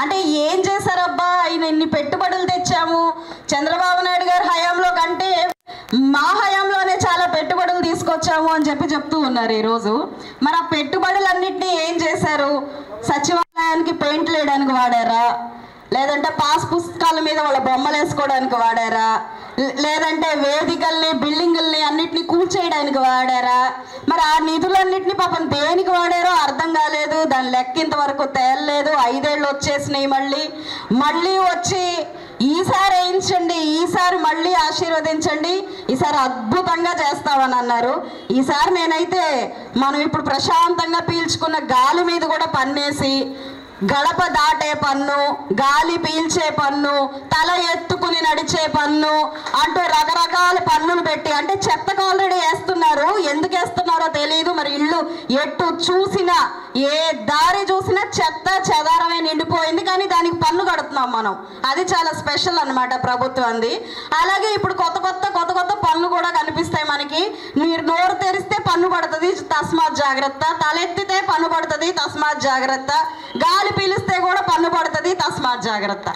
అంటే ఏం చేశారబ్బా, ఆయన ఇన్ని పెట్టుబడులు తెచ్చాము చంద్రబాబు నాయుడు గారి హయాంలో కంటే మా హయాంలోనే చాలా పెట్టుబడులు తీసుకొచ్చాము అని చెప్తూ ఉన్నారు ఈరోజు. మరి ఆ పెట్టుబడులన్నింటినీ ఏం చేశారు? సచివాలయానికి పెయింట్లు వేయడానికి వాడారా, లేదంటే పాస్ పుస్తకాల మీద వాళ్ళ బొమ్మలు వేసుకోవడానికి వాడారా, లేదంటే వేదికల్ని బిల్డింగుల్ని అన్నిటినీ కూల్చేయడానికి వాడారా? మరి ఆ నిధులన్నింటినీ పాపం దేనికి వాడారో అర్థం కాలేదు. దాని లెక్క ఇంతవరకు తేలలేదు. 5 ఏళ్ళు వచ్చేసినాయి. మళ్ళీ వచ్చి ఈసారి వేయించండి, ఈసారి మళ్ళీ ఆశీర్వదించండి, ఈసారి అద్భుతంగా చేస్తామని అన్నారు. ఈసారి నేనైతే మనం ఇప్పుడు ప్రశాంతంగా పీల్చుకున్న గాలి మీద కూడా పన్నేసి గడప దాటే పన్ను, గాలి పీల్చే పన్ను, తల ఎత్తుకుని నడిచే పన్ను అంటూ రకరకాల పన్నులు పెట్టి, అంటే చెత్తకు ఆల్రెడీ వేస్తున్నారు. ఎందుకు వేస్తున్నారో తెలియదు. మరి ఇల్లు ఎటు చూసినా, ఏ దారి చూసినా చెత్త చెదారమే నిండిపోయింది. కానీ దానికి పన్ను కడుతున్నాం మనం. అది చాలా స్పెషల్ అనమాట ప్రభుత్వంది. అలాగే ఇప్పుడు కొత్త కొత్త పన్ను కూడా కనిపిస్తాయి మనకి. మీరు నోరు తెరిస్తే పన్ను పడుతుంది, తస్మాత్ జాగ్రత్త. తలెత్తితే పన్ను పడుతుంది, తస్మాత్ జాగ్రత్త. గాలి పీలిస్తే కూడా పన్ను పడుతుంది, తస్మాత్ జాగ్రత్త.